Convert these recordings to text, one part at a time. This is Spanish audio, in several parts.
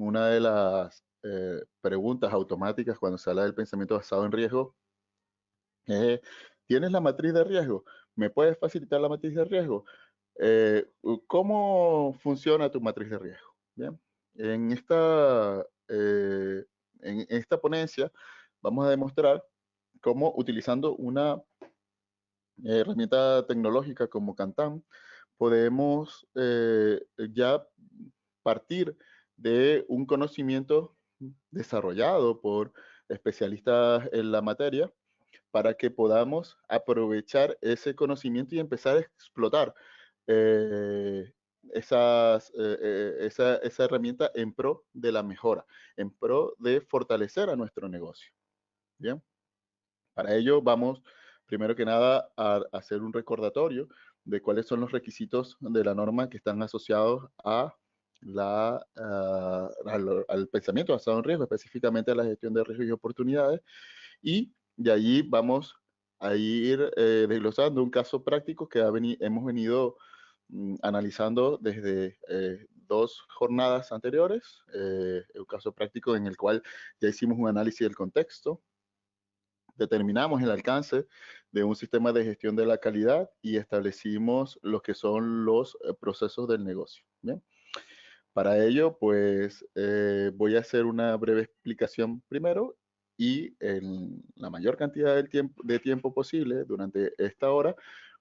una de las preguntas automáticas cuando se habla del pensamiento basado en riesgo es, ¿tienes la matriz de riesgo? ¿Me puedes facilitar la matriz de riesgo? ¿Cómo funciona tu matriz de riesgo? Bien, en esta ponencia vamos a demostrar cómo utilizando una herramienta tecnológica como Kantan podemos ya partir de un conocimiento desarrollado por especialistas en la materia para que podamos aprovechar ese conocimiento y empezar a explotar eh, esa herramienta en pro de la mejora, en pro de fortalecer a nuestro negocio. Bien, para ello vamos primero que nada a hacer un recordatorio de cuáles son los requisitos de la norma que están asociados a al pensamiento basado en riesgo, específicamente a la gestión de riesgos y oportunidades, y de allí vamos a ir desglosando un caso práctico que hemos venido analizando desde 2 jornadas anteriores, un caso práctico en el cual ya hicimos un análisis del contexto, determinamos el alcance de un sistema de gestión de la calidad y establecimos lo que son los procesos del negocio. ¿Bien? Para ello, pues voy a hacer una breve explicación primero y en la mayor cantidad de tiempo posible durante esta hora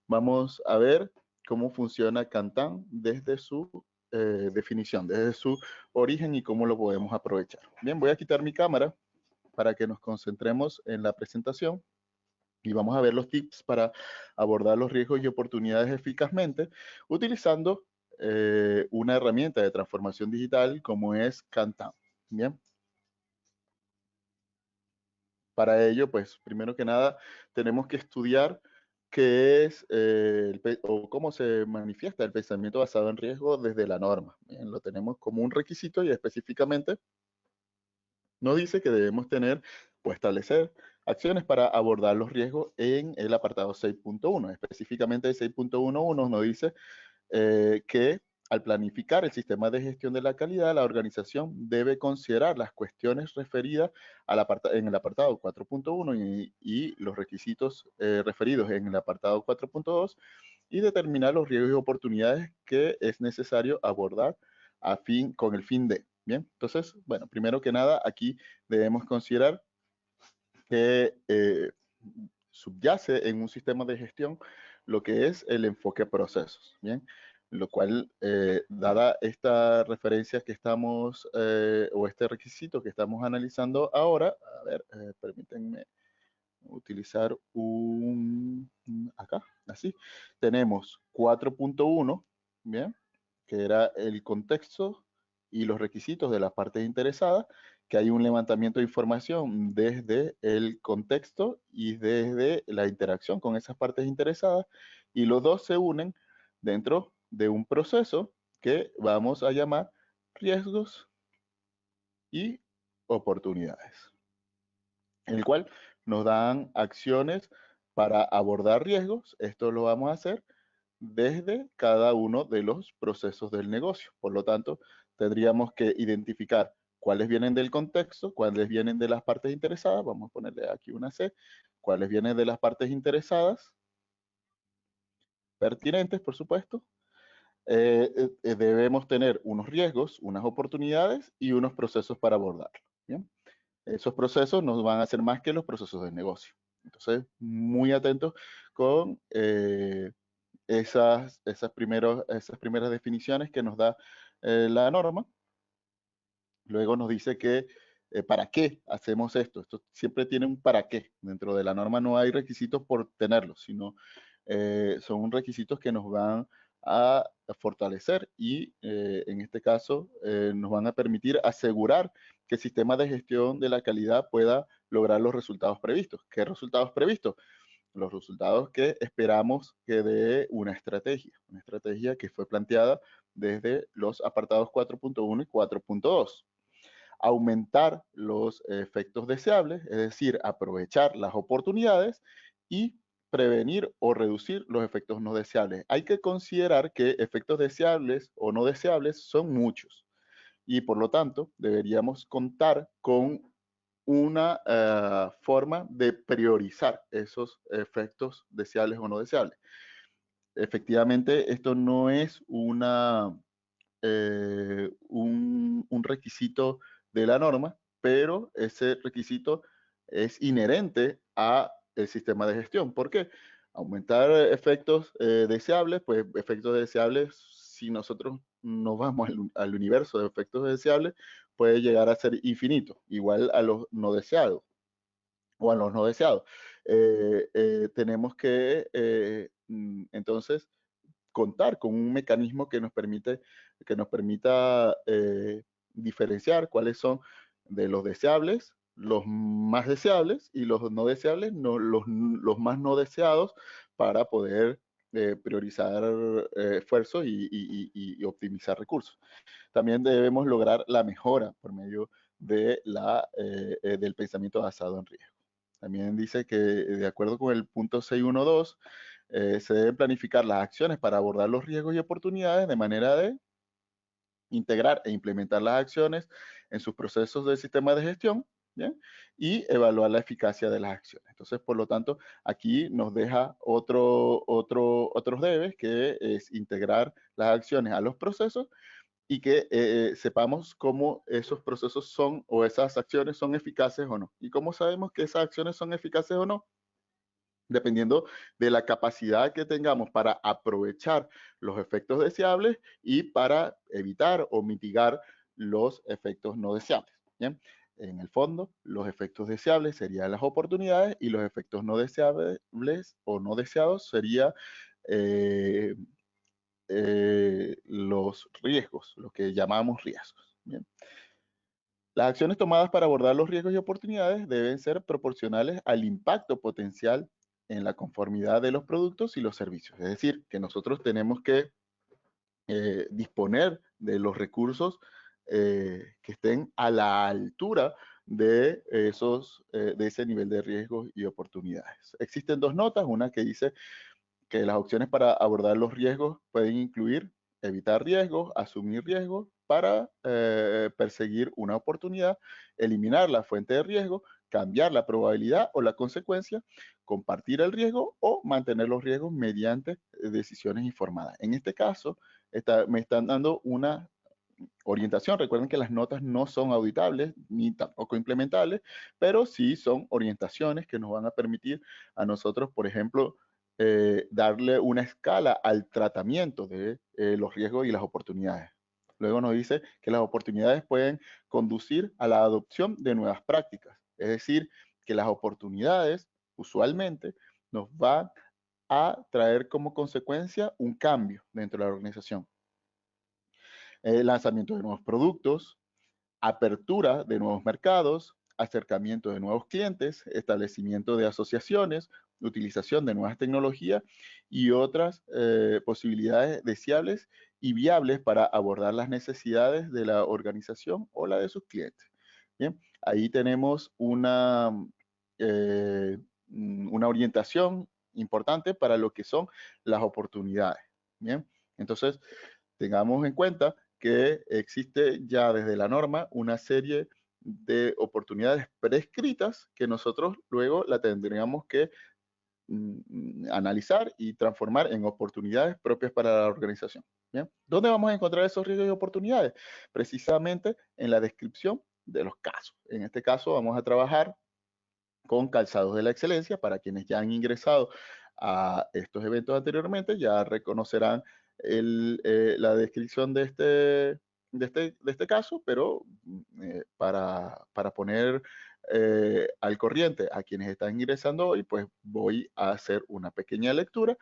vamos a ver cómo funciona Kantan desde su definición, desde su origen y cómo lo podemos aprovechar. Bien, voy a quitar mi cámara para que nos concentremos en la presentación y vamos a ver los tips para abordar los riesgos y oportunidades eficazmente utilizando una herramienta de transformación digital como es Kantan. Bien. Para ello, pues primero que nada tenemos que estudiar qué es o cómo se manifiesta el pensamiento basado en riesgo desde la norma. Bien, lo tenemos como un requisito y específicamente nos dice que debemos tener o establecer acciones para abordar los riesgos en el apartado 6.1. Específicamente el 6.11 nos dice que al planificar el sistema de gestión de la calidad, la organización debe considerar las cuestiones referidas en el apartado 4.1 y los requisitos referidos en el apartado 4.2 y determinar los riesgos y oportunidades que es necesario abordar con el fin de. Bien, entonces, bueno, primero que nada, aquí debemos considerar que subyace en un sistema de gestión lo que es el enfoque a procesos, ¿bien? Lo cual, dada esta referencia que estamos, o este requisito que estamos analizando ahora, a ver, permítanme utilizar acá, así, tenemos 4.1, ¿bien? Que era el contexto y los requisitos de las partes interesadas, que hay un levantamiento de información desde el contexto y desde la interacción con esas partes interesadas, y los dos se unen dentro de un proceso que vamos a llamar riesgos y oportunidades, en el cual nos dan acciones para abordar riesgos. Esto lo vamos a hacer desde cada uno de los procesos del negocio. Por lo tanto, tendríamos que identificar cuáles vienen del contexto, cuáles vienen de las partes interesadas. Vamos a ponerle aquí una C. Cuáles vienen de las partes interesadas, pertinentes, por supuesto. Debemos tener unos riesgos, unas oportunidades y unos procesos para abordarlo. ¿Bien? Esos procesos no van a ser más que los procesos de negocio. Entonces, muy atentos con esas primeras definiciones que nos da la norma. Luego nos dice que para qué hacemos esto. Esto siempre tiene un para qué. Dentro de la norma no hay requisitos por tenerlo, sino son requisitos que nos van a fortalecer y en este caso nos van a permitir asegurar que el sistema de gestión de la calidad pueda lograr los resultados previstos. ¿Qué resultados previstos? Los resultados que esperamos que dé una estrategia que fue planteada desde los apartados 4.1 y 4.2. Aumentar los efectos deseables, es decir, aprovechar las oportunidades y prevenir o reducir los efectos no deseables. Hay que considerar que efectos deseables o no deseables son muchos. y por lo tanto deberíamos contar con una forma de priorizar esos efectos deseables o no deseables. Efectivamente, esto no es un requisito de la norma, pero ese requisito es inherente a el sistema de gestión. ¿Por qué? Aumentar efectos deseables, pues efectos deseables, si nosotros nos vamos al universo de efectos deseables, puede llegar a ser infinito, igual a los no deseados o a los no deseados. Tenemos que entonces contar con un mecanismo que nos permita diferenciar cuáles son de los deseables, los más deseables y los no deseables, los más no deseados para poder priorizar esfuerzos y optimizar recursos. También debemos lograr la mejora por medio del pensamiento basado en riesgo. También dice que de acuerdo con el punto 612, se deben planificar las acciones para abordar los riesgos y oportunidades de manera de integrar e implementar las acciones en sus procesos del sistema de gestión, ¿bien? Y evaluar la eficacia de las acciones. Entonces, por lo tanto, aquí nos deja otros debes, que es integrar las acciones a los procesos y que sepamos cómo esos procesos son o esas acciones son eficaces o no. ¿Y cómo sabemos que esas acciones son eficaces o no? Dependiendo de la capacidad que tengamos para aprovechar los efectos deseables y para evitar o mitigar los efectos no deseables. ¿Bien? En el fondo, los efectos deseables serían las oportunidades y los efectos no deseables o no deseados serían eh, los riesgos, lo que llamamos riesgos. ¿Bien? Las acciones tomadas para abordar los riesgos y oportunidades deben ser proporcionales al impacto potencial en la conformidad de los productos y los servicios. Es decir, que nosotros tenemos que disponer de los recursos que estén a la altura de ese nivel de riesgos y oportunidades. Existen dos notas, una que dice que las opciones para abordar los riesgos pueden incluir evitar riesgos, asumir riesgos para perseguir una oportunidad, eliminar la fuente de riesgo, cambiar la probabilidad o la consecuencia, compartir el riesgo o mantener los riesgos mediante decisiones informadas. En este caso, me están dando una orientación. Recuerden que las notas no son auditables ni tampoco implementables, pero sí son orientaciones que nos van a permitir a nosotros, por ejemplo, darle una escala al tratamiento de los riesgos y las oportunidades. Luego nos dice que las oportunidades pueden conducir a la adopción de nuevas prácticas. Es decir, que las oportunidades usualmente nos van a traer como consecuencia un cambio dentro de la organización. Lanzamiento de nuevos productos, apertura de nuevos mercados, acercamiento de nuevos clientes, establecimiento de asociaciones, utilización de nuevas tecnologías y otras posibilidades deseables y viables para abordar las necesidades de la organización o la de sus clientes. Bien, ahí tenemos una orientación importante para lo que son las oportunidades. Bien, entonces tengamos en cuenta que existe ya desde la norma una serie de oportunidades prescritas que nosotros luego la tendríamos que analizar y transformar en oportunidades propias para la organización. ¿Bien? ¿Dónde vamos a encontrar esos riesgos y oportunidades? Precisamente en la descripción de los casos. En este caso vamos a trabajar con calzados de la excelencia. Para quienes ya han ingresado a estos eventos anteriormente, ya reconocerán la descripción de este caso, pero para poner al corriente a quienes están ingresando hoy, pues voy a hacer una pequeña lectura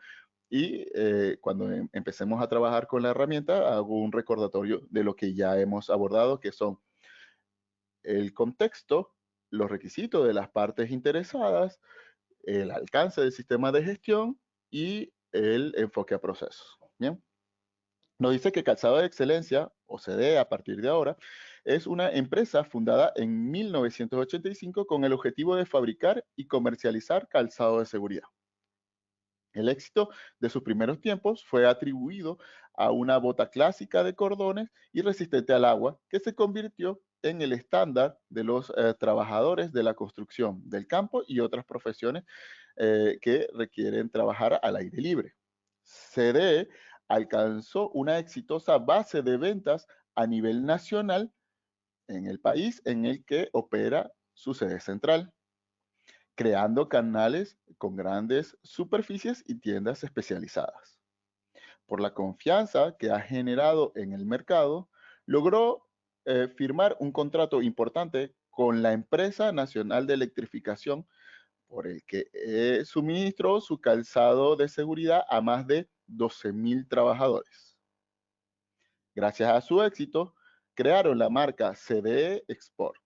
y cuando empecemos a trabajar con la herramienta, hago un recordatorio de lo que ya hemos abordado, que son el contexto, los requisitos de las partes interesadas, el alcance del sistema de gestión y el enfoque a procesos. Bien. Nos dice que Calzado de Excelencia, o CD a partir de ahora, es una empresa fundada en 1985 con el objetivo de fabricar y comercializar calzado de seguridad. El éxito de sus primeros tiempos fue atribuido a una bota clásica de cordones y resistente al agua que se convirtió en el estándar de los trabajadores de la construcción, del campo y otras profesiones que requieren trabajar al aire libre. CDE alcanzó una exitosa base de ventas a nivel nacional en el país en el que opera su sede central, creando canales con grandes superficies y tiendas especializadas. Por la confianza que ha generado en el mercado, logró firmar un contrato importante con la Empresa Nacional de Electrificación, por el que suministró su calzado de seguridad a más de 12,000 trabajadores. Gracias a su éxito, crearon la marca CDE Export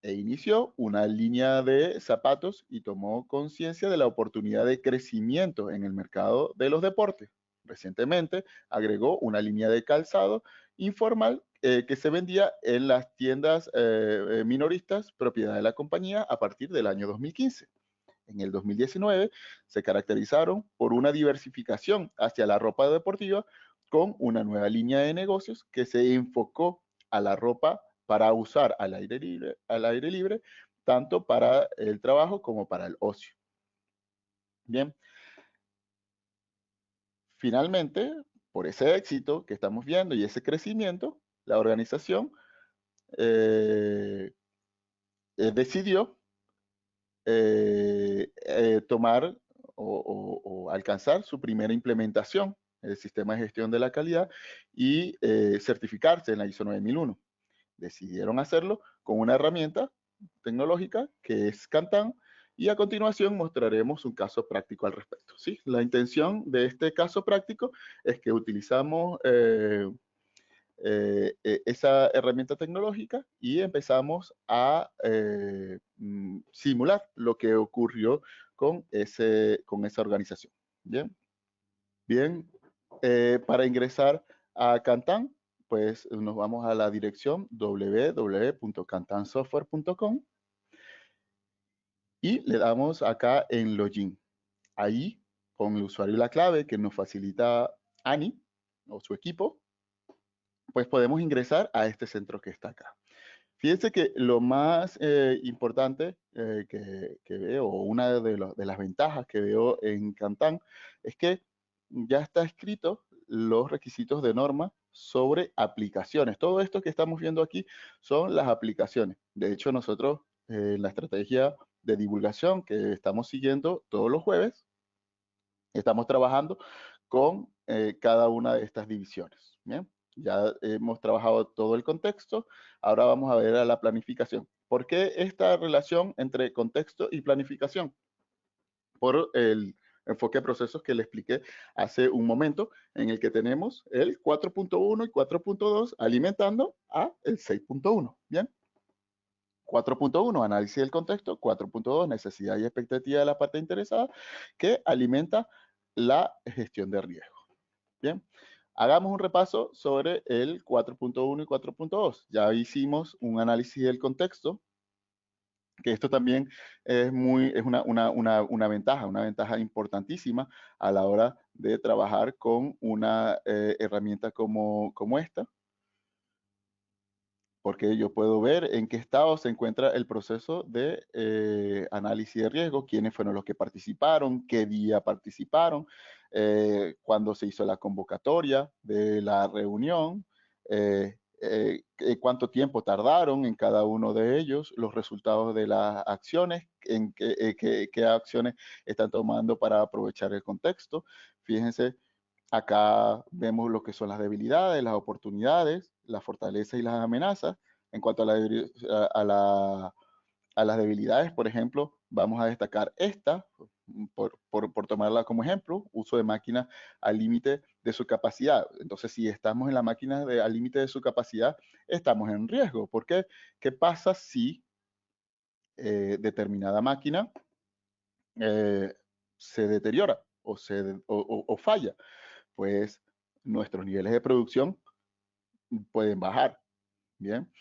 e inició una línea de zapatos y tomó conciencia de la oportunidad de crecimiento en el mercado de los deportes. Recientemente agregó una línea de calzado informal que se vendía en las tiendas minoristas propiedad de la compañía a partir del año 2015. En el 2019 se caracterizaron por una diversificación hacia la ropa deportiva con una nueva línea de negocios que se enfocó a la ropa para usar al aire libre, tanto para el trabajo como para el ocio. Bien, finalmente, por ese éxito que estamos viendo y ese crecimiento, la organización eh, decidió tomar o alcanzar su primera implementación del sistema de gestión de la calidad y certificarse en la ISO 9001. Decidieron hacerlo con una herramienta tecnológica que es Kantan y a continuación mostraremos un caso práctico al respecto. ¿Sí? La intención de este caso práctico es que utilizamos esa herramienta tecnológica y empezamos a simular lo que ocurrió con esa organización. Bien, bien. Para ingresar a Kantan, pues nos vamos a la dirección www.kantansoftware.com y le damos acá en Login. Ahí, con el usuario y la clave que nos facilita Ani o su equipo, pues podemos ingresar a este centro que está acá. Fíjense que lo más importante que veo, o una de las ventajas que veo en Kantan, es que ya está escrito los requisitos de norma sobre aplicaciones. Todo esto que estamos viendo aquí son las aplicaciones. De hecho, nosotros en la estrategia de divulgación que estamos siguiendo todos los jueves, estamos trabajando con cada una de estas divisiones. ¿Bien? Ya hemos trabajado todo el contexto, ahora vamos a ver a la planificación. ¿Por qué esta relación entre contexto y planificación? Por el enfoque de procesos que le expliqué hace un momento, en el que tenemos el 4.1 y 4.2 alimentando a el 6.1. Bien. 4.1, análisis del contexto. 4.2, necesidad y expectativa de la parte interesada, que alimenta la gestión de riesgo. Bien, hagamos un repaso sobre el 4.1 y 4.2. Ya hicimos un análisis del contexto, que esto también es una ventaja importantísima a la hora de trabajar con una herramienta como esta, porque yo puedo ver en qué estado se encuentra el proceso de análisis de riesgo, quiénes fueron los que participaron, qué día participaron, cuándo se hizo la convocatoria de la reunión, cuánto tiempo tardaron en cada uno de ellos, los resultados de las acciones, en qué acciones están tomando para aprovechar el contexto. Fíjense, acá vemos lo que son las debilidades, las oportunidades, las fortalezas y las amenazas. En cuanto a las debilidades, por ejemplo, vamos a destacar esta, por tomarla como ejemplo, uso de máquinas al límite de su capacidad. Entonces, si estamos en la máquina al límite de su capacidad, estamos en riesgo. ¿Por qué? ¿Qué pasa si determinada máquina se deteriora o falla? Pues nuestros niveles de producción pueden bajar. Bien.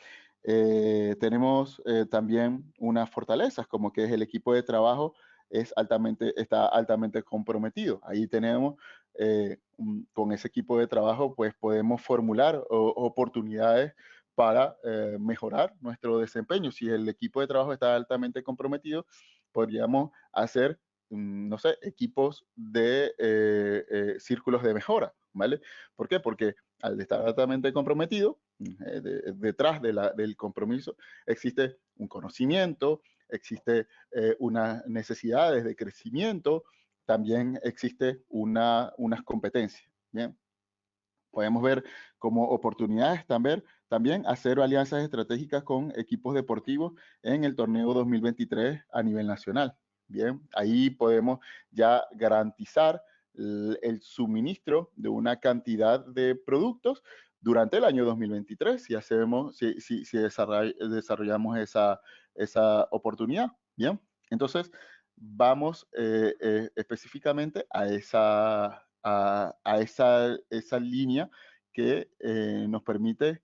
Tenemos también unas fortalezas, como que es el equipo de trabajo está altamente comprometido. Ahí tenemos, con ese equipo de trabajo, pues podemos formular oportunidades para mejorar nuestro desempeño. Si el equipo de trabajo está altamente comprometido, podríamos hacer, no sé, equipos de círculos de mejora, ¿vale? ¿Por qué? Porque al estar altamente comprometido, detrás del compromiso existe un conocimiento, existe unas necesidades de crecimiento, también existe unas competencias. Bien, podemos ver como oportunidades también hacer alianzas estratégicas con equipos deportivos en el torneo 2023 a nivel nacional. Bien, ahí podemos ya garantizar el suministro de una cantidad de productos durante el año 2023 si desarrollamos esa oportunidad. Bien, entonces vamos específicamente a esa línea que nos permite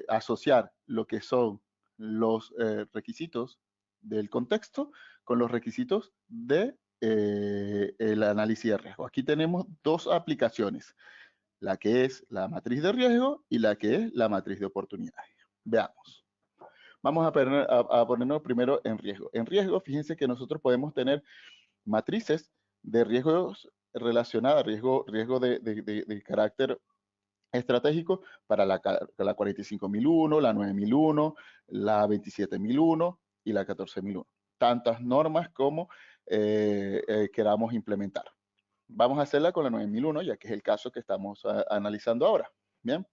asociar lo que son los requisitos del contexto con los requisitos de el análisis de riesgo. Aquí tenemos dos aplicaciones, la que es la matriz de riesgo y la que es la matriz de oportunidades. Veamos. Vamos a ponernos primero en riesgo. En riesgo, fíjense que nosotros podemos tener matrices de riesgos relacionadas, riesgo de carácter estratégico para la 45001, la 9001, la 27001 y la 14001. Tantas normas como queramos implementar. Vamos a hacerla con la 9001, ya que es el caso que estamos analizando ahora. Bien,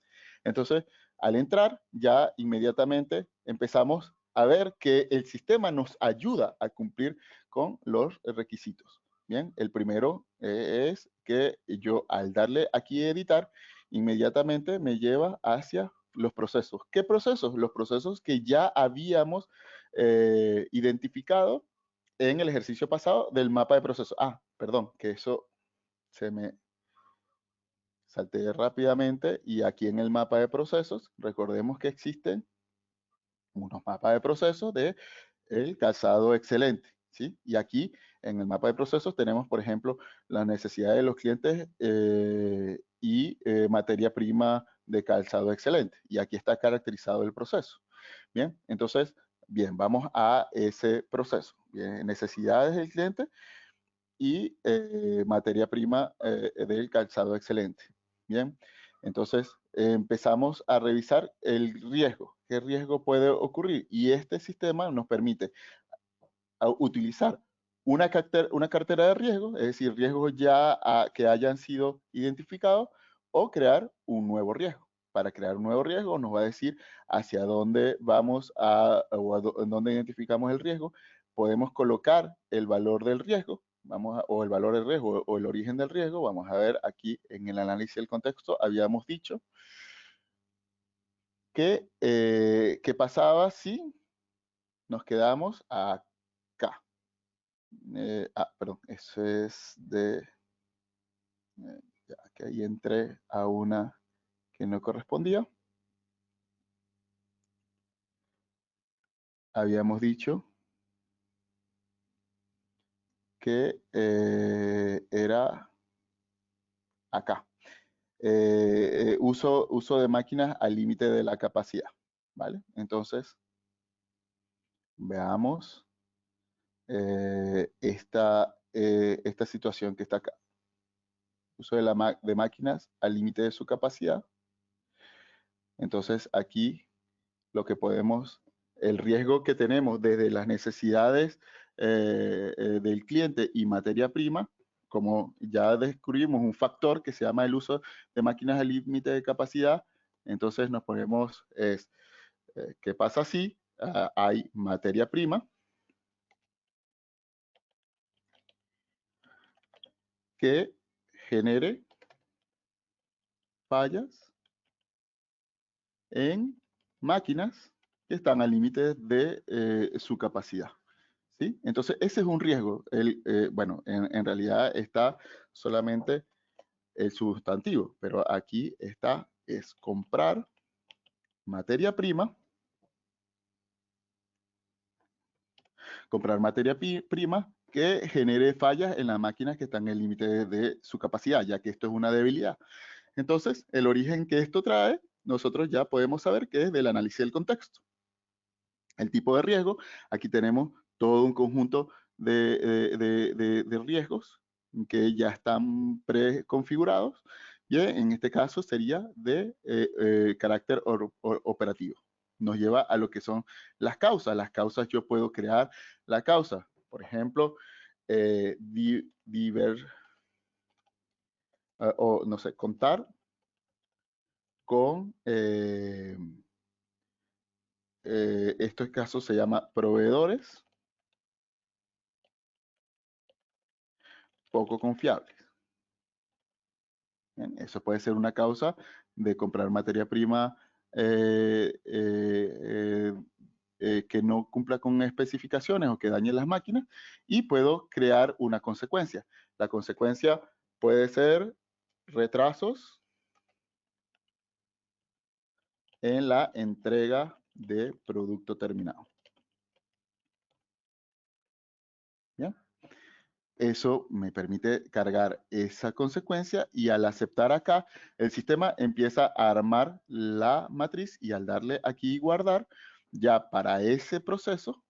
entonces al entrar ya inmediatamente empezamos a ver que el sistema nos ayuda a cumplir con los requisitos. Bien, el primero es que yo al darle aquí editar, inmediatamente me lleva hacia los procesos. ¿Qué procesos? Los procesos que ya habíamos identificado en el ejercicio pasado del mapa de procesos. Ah, perdón, que eso se me salté rápidamente, y aquí en el mapa de procesos, recordemos que existen unos mapas de procesos de el calzado excelente, ¿sí? Y aquí en el mapa de procesos tenemos, por ejemplo, las necesidades de los clientes y materia prima de calzado excelente. Y aquí está caracterizado el proceso. Bien, entonces, bien, vamos a ese proceso. Bien, necesidades del cliente y materia prima del calzado excelente. Bien, entonces empezamos a revisar el riesgo. ¿Qué riesgo puede ocurrir? Y este sistema nos permite utilizar una cartera de riesgos, es decir, riesgos ya que hayan sido identificados, o crear un nuevo riesgo. Para crear un nuevo riesgo nos va a decir hacia dónde vamos en dónde identificamos el riesgo. Podemos colocar el valor del riesgo, o el valor del riesgo o el origen del riesgo. Vamos a ver aquí en el análisis del contexto, habíamos dicho que qué pasaba si nos quedamos acá. Perdón, eso es de, ya que ahí entré a una que no correspondía. Habíamos dicho que era acá. Uso de máquinas al límite de la capacidad, ¿vale? Entonces, veamos esta situación que está acá. Uso de máquinas al límite de su capacidad. Entonces, aquí lo que podemos, el riesgo que tenemos desde las necesidades del cliente y materia prima, como ya descubrimos un factor que se llama el uso de máquinas al límite de capacidad, entonces nos ponemos, ¿qué pasa si hay materia prima que genere fallas en máquinas que están al límite de su capacidad? ¿Sí? Entonces, ese es un riesgo. Bueno, en realidad está solamente el sustantivo, pero aquí es comprar materia prima que genere fallas en las máquinas que están en el límite de su capacidad, ya que esto es una debilidad. Entonces, el origen que esto trae, nosotros ya podemos saber que es del análisis del contexto. El tipo de riesgo, aquí tenemos todo un conjunto de riesgos que ya están preconfigurados, y en este caso sería de carácter operativo. Nos lleva a lo que son las causas. Las causas, yo puedo crear la causa. Por ejemplo, o no sé, contar con, estos casos se llama proveedores poco confiables. Bien, eso puede ser una causa de comprar materia prima que no cumpla con especificaciones o que dañe las máquinas, y puedo crear una consecuencia. La consecuencia puede ser retrasos en la entrega de producto terminado. ¿Bien? Eso me permite cargar esa consecuencia, y al aceptar acá, el sistema empieza a armar la matriz, y al darle aquí guardar, ya para ese proceso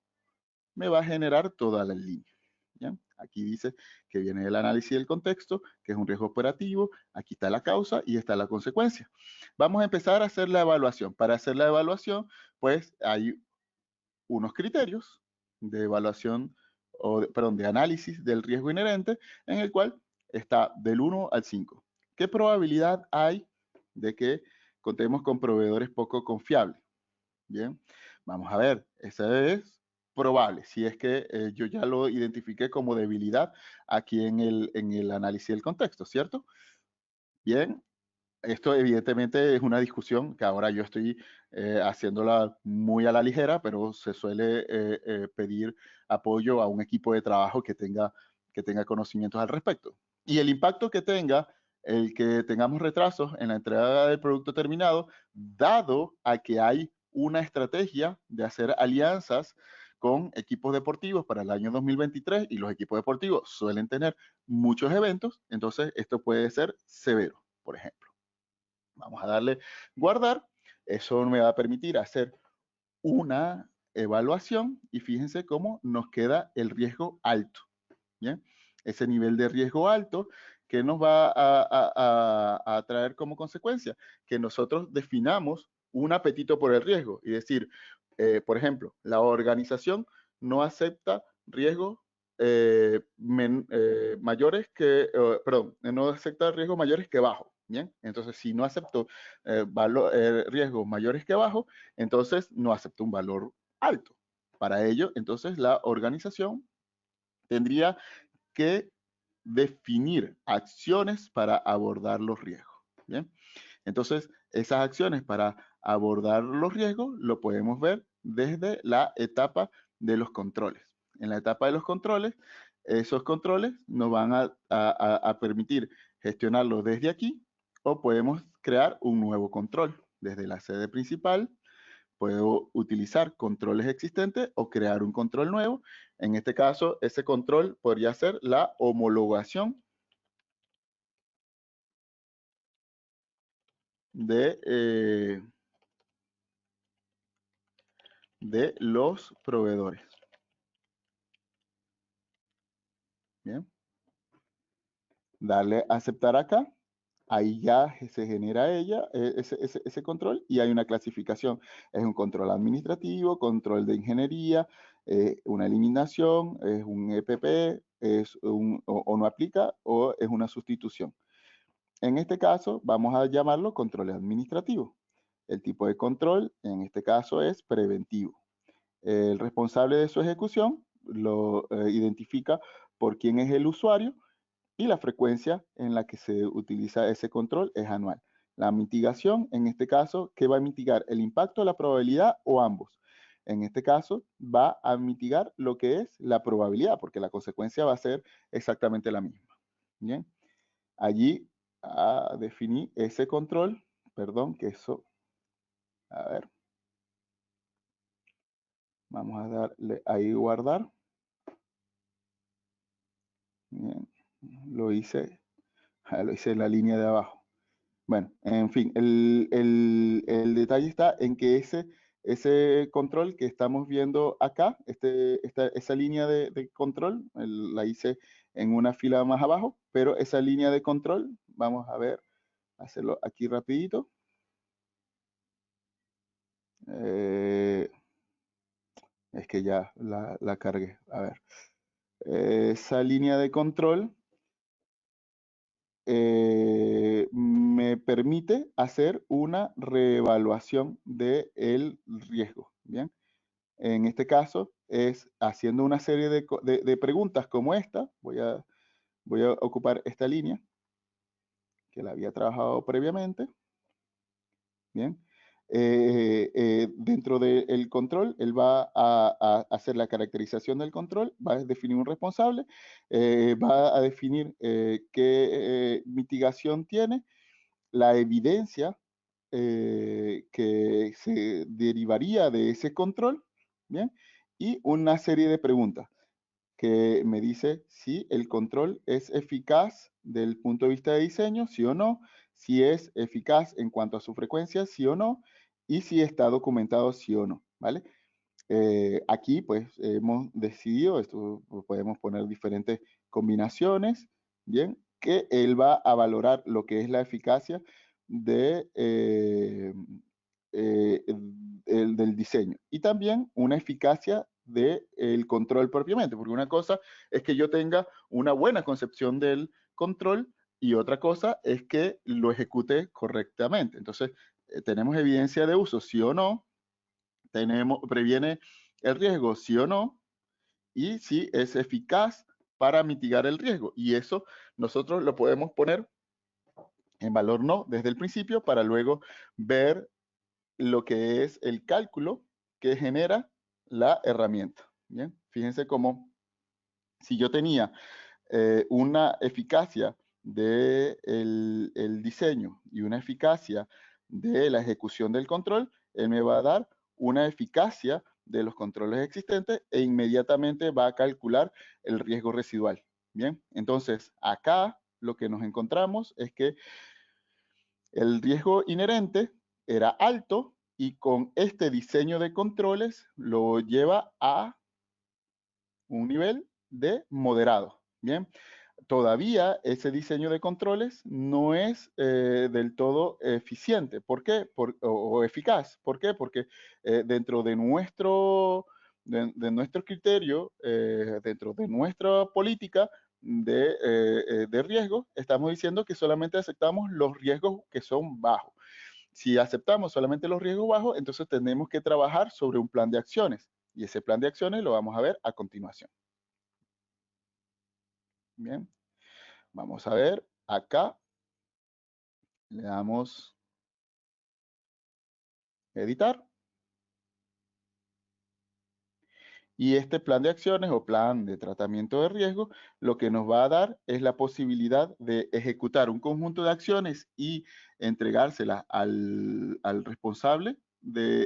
me va a generar toda la línea. ¿Bien? Aquí dice que viene el análisis del contexto, que es un riesgo operativo, aquí está la causa y está la consecuencia. Vamos a empezar a hacer la evaluación. Para hacer la evaluación, pues hay unos criterios de evaluación, perdón, de análisis del riesgo inherente, en el cual está del 1 al 5. ¿Qué probabilidad hay de que contemos con proveedores poco confiables? Bien, vamos a ver, esa es probable, si es que yo ya lo identifiqué como debilidad aquí en el análisis del contexto, ¿cierto? Bien, esto evidentemente es una discusión que ahora yo estoy haciéndola muy a la ligera, pero se suele pedir apoyo a un equipo de trabajo que tenga conocimientos al respecto. Y el impacto que tenga el que tengamos retrasos en la entrega del producto terminado, dado a que hay una estrategia de hacer alianzas con equipos deportivos para el año 2023, y los equipos deportivos suelen tener muchos eventos, entonces esto puede ser severo, por ejemplo. Vamos a darle guardar. Eso me va a permitir hacer una evaluación, y fíjense cómo nos queda el riesgo alto. ¿Bien? Ese nivel de riesgo alto que nos va a traer como consecuencia que nosotros definamos un apetito por el riesgo, y decir, por ejemplo, la organización no acepta riesgos mayores que, perdón, no acepta riesgos mayores que bajos. Bien, entonces si no acepto riesgos mayores que bajos, entonces no acepto un valor alto. Para ello, entonces la organización tendría que definir acciones para abordar los riesgos. ¿Bien? Entonces, esas acciones para abordar los riesgos lo podemos ver desde la etapa de los controles. En la etapa de los controles, esos controles nos van a permitir gestionarlos desde aquí, o podemos crear un nuevo control desde la sede principal. Puedo utilizar controles existentes o crear un control nuevo. En este caso, ese control podría ser la homologación de los proveedores. Bien. Darle a aceptar acá. Ahí ya se genera ese control, y hay una clasificación. Es un control administrativo, control de ingeniería, una eliminación, es un EPP, o no aplica, o es una sustitución. En este caso, vamos a llamarlo control administrativo. El tipo de control, en este caso, es preventivo. El responsable de su ejecución lo identifica por quién es el usuario, y la frecuencia en la que se utiliza ese control es anual. La mitigación, en este caso, ¿qué va a mitigar? ¿El impacto, la probabilidad o ambos? En este caso, va a mitigar lo que es la probabilidad, porque la consecuencia va a ser exactamente la misma. Bien, allí definí ese control, perdón, que eso, a ver, vamos a darle ahí guardar. Bien, lo hice, lo hice en la línea de abajo. Bueno, en fin, el detalle está en que ese control que estamos viendo acá, esa línea de control, la hice en una fila más abajo, pero esa línea de control, vamos a ver, hacerlo aquí rapidito. Es que ya la cargué. A ver, esa línea de control me permite hacer una reevaluación del riesgo. Bien, en este caso es haciendo una serie de preguntas como esta. Voy a ocupar esta línea que la había trabajado previamente. Bien. Dentro del control, él va a hacer la caracterización del control, va a definir un responsable, va a definir qué mitigación tiene, la evidencia que se derivaría de ese control, ¿bien? Y una serie de preguntas que me dice si el control es eficaz del punto de vista de diseño, sí o no, si es eficaz en cuanto a su frecuencia, sí o no, y si está documentado, sí o no, ¿vale? Aquí pues hemos decidido, esto podemos poner diferentes combinaciones, ¿bien? Que él va a valorar lo que es la eficacia de, del diseño y también una eficacia del control propiamente, porque una cosa es que yo tenga una buena concepción del control y otra cosa es que lo ejecute correctamente. Entonces, tenemos evidencia de uso, sí o no, previene el riesgo, sí o no, y si es eficaz para mitigar el riesgo. Y eso nosotros lo podemos poner en valor no desde el principio para luego ver lo que es el cálculo que genera la herramienta. Bien, fíjense cómo si yo tenía una eficacia del de el diseño y una eficacia de la ejecución del control, él me va a dar una eficacia de los controles existentes e inmediatamente va a calcular el riesgo residual. Bien, entonces acá lo que nos encontramos es que el riesgo inherente era alto y con este diseño de controles lo lleva a un nivel de moderado. Bien, todavía ese diseño de controles no es del todo eficiente. ¿Por qué? O eficaz. ¿Por qué? Porque dentro de nuestro criterio, dentro de nuestra política de riesgo, estamos diciendo que solamente aceptamos los riesgos que son bajos. Si aceptamos solamente los riesgos bajos, entonces tenemos que trabajar sobre un plan de acciones. Y ese plan de acciones lo vamos a ver a continuación. Bien, vamos a ver acá. Le damos editar. Y este plan de acciones o plan de tratamiento de riesgo lo que nos va a dar es la posibilidad de ejecutar un conjunto de acciones y entregárselas al responsable del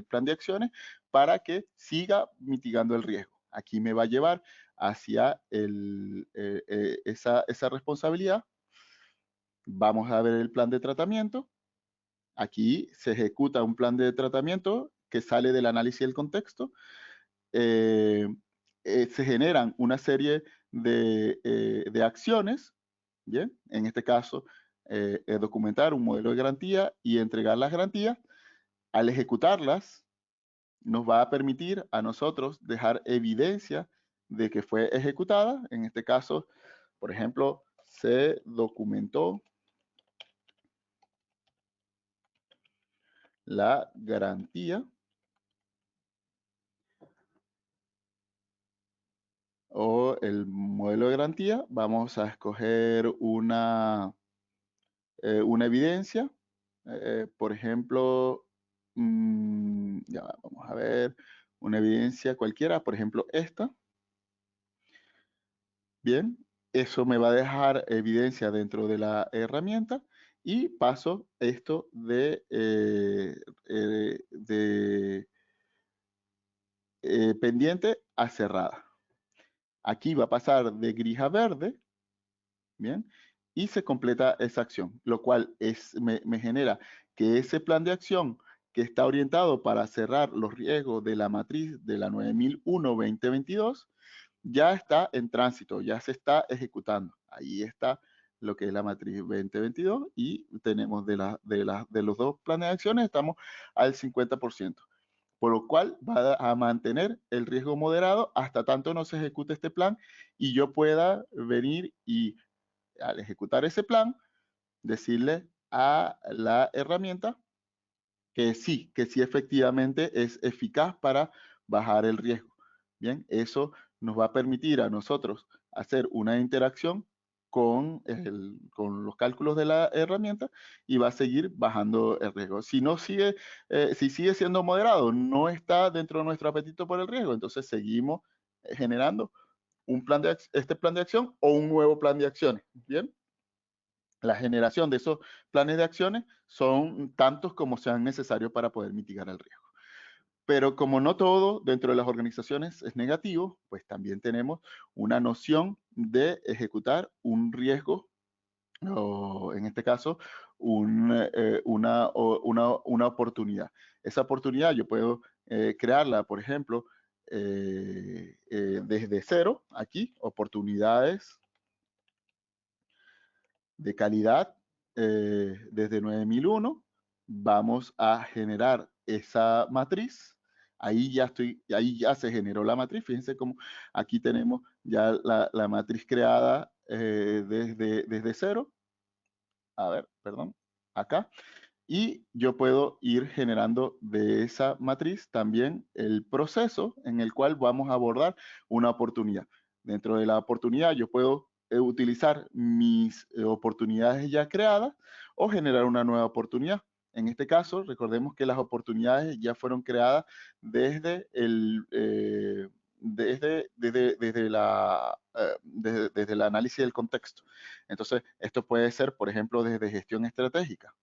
plan de acciones para que siga mitigando el riesgo. Aquí me va a llevar hacia esa responsabilidad. Vamos a ver el plan de tratamiento. Aquí se ejecuta un plan de tratamiento que sale del análisis del contexto. Eh, Se generan una serie de acciones, ¿bien? En este caso, documentar un modelo de garantía y entregar las garantías. Al ejecutarlas, nos va a permitir a nosotros dejar evidencia de que fue ejecutada. En este caso, por ejemplo, se documentó la garantía o el modelo de garantía. Vamos a escoger una evidencia. Por ejemplo, ya vamos a ver una evidencia cualquiera, por ejemplo, esta. Bien, eso me va a dejar evidencia dentro de la herramienta y paso esto de pendiente a cerrada. Aquí va a pasar de gris a verde, ¿bien? Y se completa esa acción, lo cual me genera que ese plan de acción que está orientado para cerrar los riesgos de la matriz de la 9001-2022 ya está en tránsito, ya se está ejecutando. Ahí está lo que es la matriz 2022 y tenemos de los dos planes de acciones, estamos al 50%, por lo cual va a mantener el riesgo moderado hasta tanto no se ejecute este plan y yo pueda venir y al ejecutar ese plan, decirle a la herramienta que sí efectivamente es eficaz para bajar el riesgo. Bien, eso nos va a permitir a nosotros hacer una interacción con los cálculos de la herramienta y va a seguir bajando el riesgo. Si no sigue, si sigue siendo moderado, no está dentro de nuestro apetito por el riesgo, entonces seguimos generando este plan de acción o un nuevo plan de acciones. Bien, la generación de esos planes de acciones son tantos como sean necesarios para poder mitigar el riesgo. Pero como no todo dentro de las organizaciones es negativo, pues también tenemos una noción de ejecutar un riesgo, o en este caso, una oportunidad. Esa oportunidad yo puedo crearla, por ejemplo, desde cero, aquí, oportunidades de calidad desde 9001. Vamos a generar esa matriz. Ahí ya se generó la matriz. Fíjense cómo aquí tenemos ya la matriz creada desde cero. A ver, perdón, acá. Y yo puedo ir generando de esa matriz también el proceso en el cual vamos a abordar una oportunidad. Dentro de la oportunidad yo puedo utilizar mis oportunidades ya creadas o generar una nueva oportunidad. En este caso, recordemos que las oportunidades ya fueron creadas desde desde el análisis del contexto. Entonces, esto puede ser, por ejemplo, desde gestión estratégica.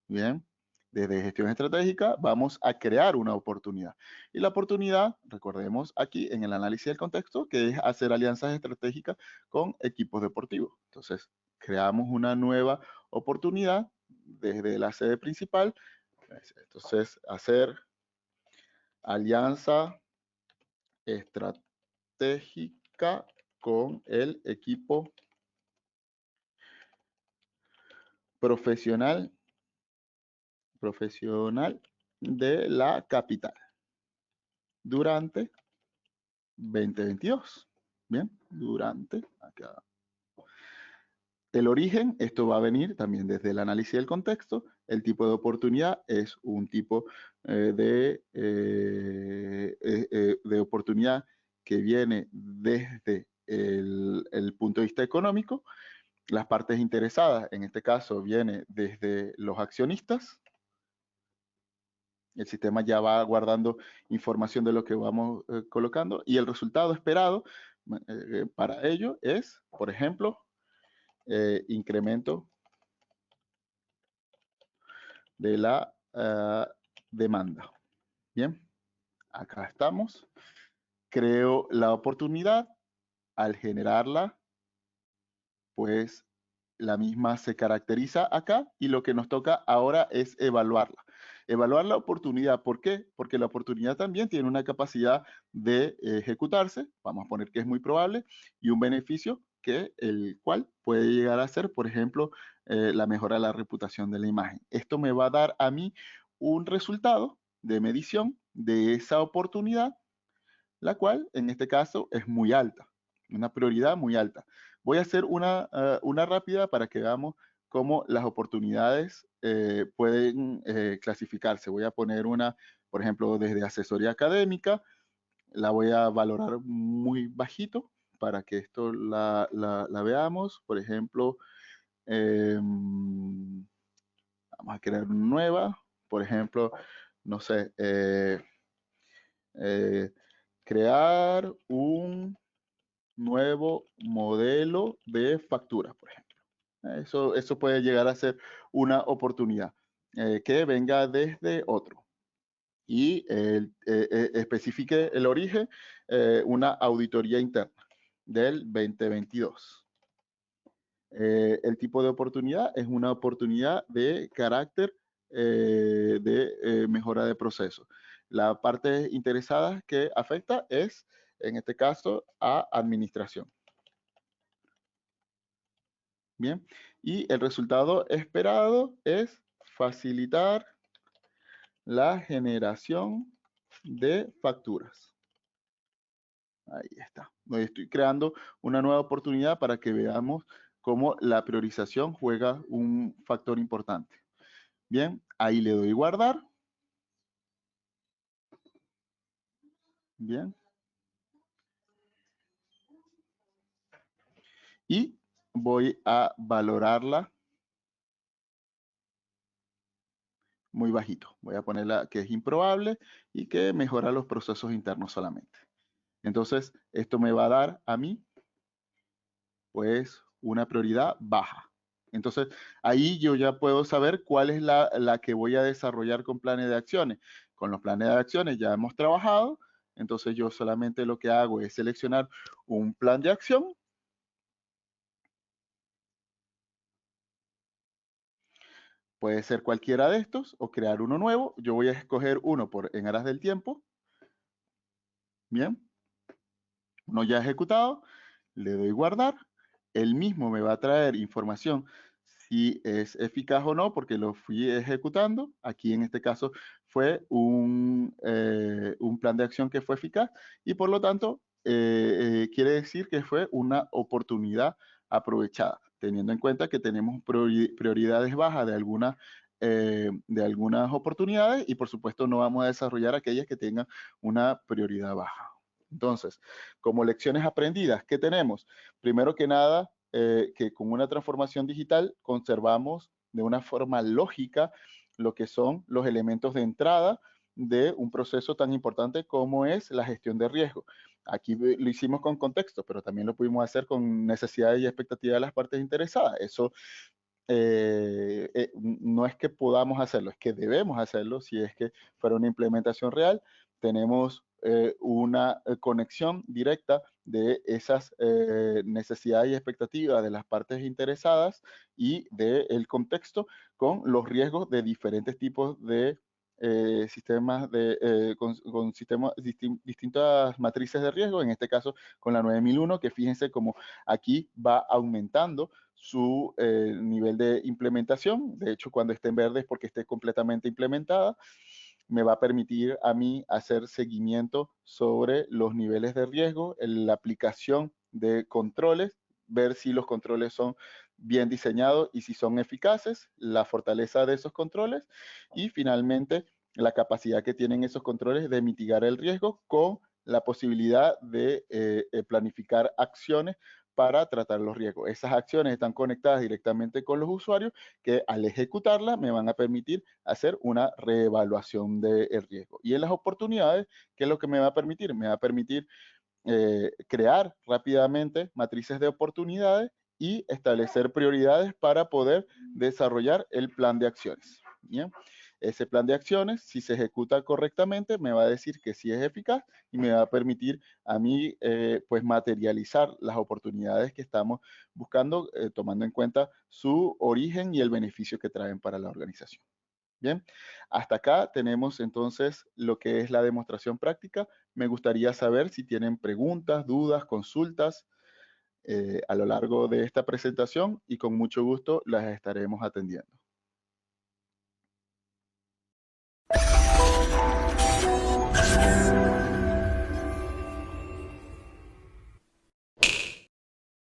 Bien, desde gestión estratégica vamos a crear una oportunidad. Y la oportunidad, recordemos aquí en el análisis del contexto, que es hacer alianzas estratégicas con equipos deportivos. Entonces, creamos una nueva oportunidad desde la sede principal. Entonces, hacer alianza estratégica con el equipo profesional de la capital durante 2022. Bien, durante acá. El origen, esto va a venir también desde el análisis del contexto. El tipo de oportunidad es un tipo de oportunidad que viene desde el punto de vista económico. Las partes interesadas, en este caso, viene desde los accionistas. El sistema ya va guardando información de lo que vamos colocando y el resultado esperado para ello es, por ejemplo, incremento de la demanda. Bien, acá estamos. Creo la oportunidad. Al generarla, pues la misma se caracteriza acá y lo que nos toca ahora es evaluarla. Evaluar la oportunidad, ¿por qué? Porque la oportunidad también tiene una capacidad de ejecutarse, vamos a poner que es muy probable, y un beneficio que el cual puede llegar a ser, por ejemplo, la mejora de la reputación de la imagen. Esto me va a dar a mí un resultado de medición de esa oportunidad, la cual en este caso es muy alta, una prioridad muy alta. Voy a hacer una rápida para que veamos cómo las oportunidades pueden clasificarse. Voy a poner una, por ejemplo, desde asesoría académica, la voy a valorar muy bajito para que esto la veamos. Por ejemplo, vamos a crear una nueva, por ejemplo, no sé, crear un nuevo modelo de factura, por ejemplo. Eso puede llegar a ser una oportunidad que venga desde otro y especifique el origen, una auditoría interna. del 2022. El tipo de oportunidad es una oportunidad de carácter de mejora de proceso. La parte interesada que afecta es, en este caso, a administración. Bien, y el resultado esperado es facilitar la generación de facturas. Ahí está. Hoy estoy creando una nueva oportunidad para que veamos cómo la priorización juega un factor importante. Bien, ahí le doy guardar. Bien. Y voy a valorarla muy bajito. Voy a ponerla que es improbable y que mejora los procesos internos solamente. Entonces, esto me va a dar a mí, pues, una prioridad baja. Entonces, ahí yo ya puedo saber cuál es la que voy a desarrollar con planes de acciones. Con los planes de acciones ya hemos trabajado, entonces yo solamente lo que hago es seleccionar un plan de acción. Puede ser cualquiera de estos o crear uno nuevo. Yo voy a escoger uno en aras del tiempo. Bien, uno ya ejecutado. Le doy guardar. El mismo me va a traer información si es eficaz o no, porque lo fui ejecutando. Aquí en este caso fue un plan de acción que fue eficaz y por lo tanto quiere decir que fue una oportunidad aprovechada, teniendo en cuenta que tenemos prioridades bajas de algunas oportunidades y por supuesto no vamos a desarrollar aquellas que tengan una prioridad baja. Entonces, como lecciones aprendidas, ¿qué tenemos? Primero que nada, que con una transformación digital conservamos de una forma lógica lo que son los elementos de entrada de un proceso tan importante como es la gestión de riesgo. Aquí lo hicimos con contexto, pero también lo pudimos hacer con necesidades y expectativas de las partes interesadas. Eso no es que podamos hacerlo, es que debemos hacerlo si es que fuera una implementación real. Tenemos una conexión directa de esas necesidades y expectativas de las partes interesadas y del contexto con los riesgos de diferentes tipos de sistemas con sistemas, distintas matrices de riesgo, en este caso con la 9001, que fíjense como aquí va aumentando su nivel de implementación. De hecho, cuando esté en verde es porque esté completamente implementada. Me va a permitir a mí hacer seguimiento sobre los niveles de riesgo, la aplicación de controles, ver si los controles son bien diseñados y si son eficaces, la fortaleza de esos controles y finalmente la capacidad que tienen esos controles de mitigar el riesgo con la posibilidad de planificar acciones para tratar los riesgos. Esas acciones están conectadas directamente con los usuarios que al ejecutarlas me van a permitir hacer una reevaluación del riesgo. Y en las oportunidades, ¿qué es lo que me va a permitir? Me va a permitir crear rápidamente matrices de oportunidades y establecer prioridades para poder desarrollar el plan de acciones. ¿Bien? Ese plan de acciones, si se ejecuta correctamente, me va a decir que sí es eficaz y me va a permitir a mí pues materializar las oportunidades que estamos buscando, tomando en cuenta su origen y el beneficio que traen para la organización. Bien, hasta acá tenemos entonces lo que es la demostración práctica. Me gustaría saber si tienen preguntas, dudas, consultas a lo largo de esta presentación y con mucho gusto las estaremos atendiendo.